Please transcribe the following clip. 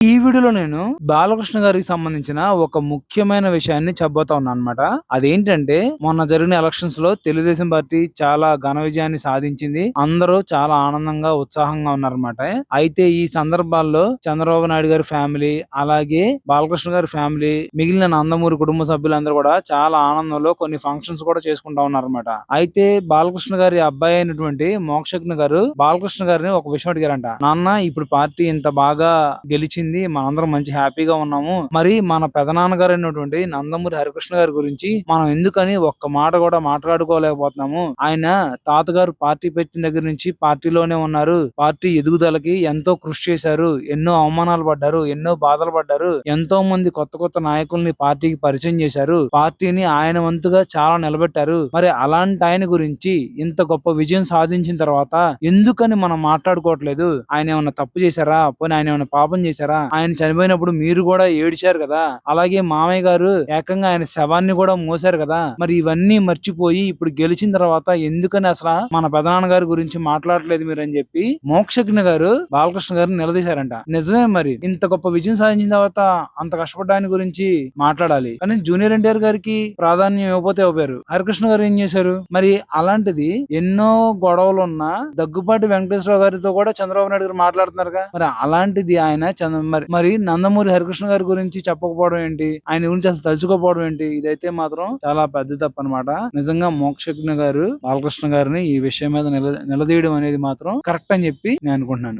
ఈ వీడియోలో నేను బాలకృష్ణ గారికి సంబంధించిన ఒక ముఖ్యమైన విషయాన్ని చెప్పబోతా ఉన్నా అనమాట. అదేంటంటే మొన్న జరిగిన ఎలక్షన్స్ లో తెలుగుదేశం పార్టీ చాలా ఘన విజయాన్ని సాధించింది. అందరూ చాలా ఆనందంగా ఉత్సాహంగా ఉన్నారన్నమాట. అయితే ఈ సందర్భాల్లో చంద్రబాబు నాయుడు గారి ఫ్యామిలీ, అలాగే బాలకృష్ణ గారి ఫ్యామిలీ, మిగిలిన నందమూరి కుటుంబ సభ్యులందరూ కూడా చాలా ఆనందంలో కొన్ని ఫంక్షన్స్ కూడా చేసుకుంటా ఉన్నారన్నమాట. అయితే బాలకృష్ణ గారి అబ్బాయి అయినటువంటి మోక్షజ్ఞ గారు బాలకృష్ణ గారిని ఒక విషయం అడిగారంట. నాన్న, ఇప్పుడు పార్టీ ఇంత బాగా గెలిచింది, మనందరం మంచి హ్యాపీగా ఉన్నాము, మరి మన పెదనాన్నగారు అయినటువంటి నందమూరి హరికృష్ణ గారి గురించి మనం ఎందుకని ఒక్క మాట కూడా మాట్లాడుకోలేకపోతున్నాము? ఆయన తాతగారు పార్టీ పెట్టిన దగ్గర నుంచి పార్టీలోనే ఉన్నారు, పార్టీ ఎదుగుదలకి ఎంతో కృషి చేశారు, ఎన్నో అవమానాలు పడ్డారు, ఎన్నో బాధలు పడ్డారు, ఎంతో మంది కొత్త కొత్త నాయకుల్ని పార్టీకి పరిచయం చేశారు, పార్టీని ఆయన వంతుగా చాలా నిలబెట్టారు. మరి అలాంటి ఆయన గురించి ఇంత గొప్ప విజయం సాధించిన తర్వాత ఎందుకని మనం మాట్లాడుకోవట్లేదు? ఆయన ఏమన్నా తప్పు చేశారా? పోనీ ఆయన ఏమన్నా పాపం చేశారా? ఆయన చనిపోయినప్పుడు మీరు కూడా ఏడ్చారు కదా, అలాగే మామయ్య గారు ఏకంగా ఆయన శవాన్ని కూడా మోసారు కదా. మరి ఇవన్నీ మర్చిపోయి ఇప్పుడు గెలిచిన తర్వాత ఎందుకని అసలు మన పెదనాన్న గారి గురించి మాట్లాడలేదు మీరు అని చెప్పి మోక్షజ్ఞ గారు బాలకృష్ణ గారిని నిలదీశారంట. నిజమే, మరి ఇంత గొప్ప విజయం సాధించిన తర్వాత అంత కష్టపడ్డ ఆయన గురించి మాట్లాడాలి, కానీ జూనియర్ ఎన్టీఆర్ గారికి ప్రాధాన్యం ఇవ్వకపోతే ఇవ్వరు. హరికృష్ణ గారు ఏం చేశారు? మరి అలాంటిది ఎన్నో గొడవలు ఉన్న దగ్గుపాటి వెంకటేశ్వర గారితో కూడా చంద్రబాబు నాయుడు గారు మాట్లాడుతున్నారుగా. మరి అలాంటిది ఆయన మరి నందమూరి హరికృష్ణ గారి గురించి చెప్పకపోవడం ఏంటి? ఆయన గురించి అసలు తలుచుకోకపోవడం ఏంటి? ఇదైతే మాత్రం చాలా పెద్ద తప్పు అనమాట. నిజంగా మోక్షజ్ఞ గారు బాలకృష్ణ గారిని ఈ విషయం మీద నిలదీయడం అనేది మాత్రం కరెక్ట్ అని చెప్పి నేను అనుకుంటున్నాను.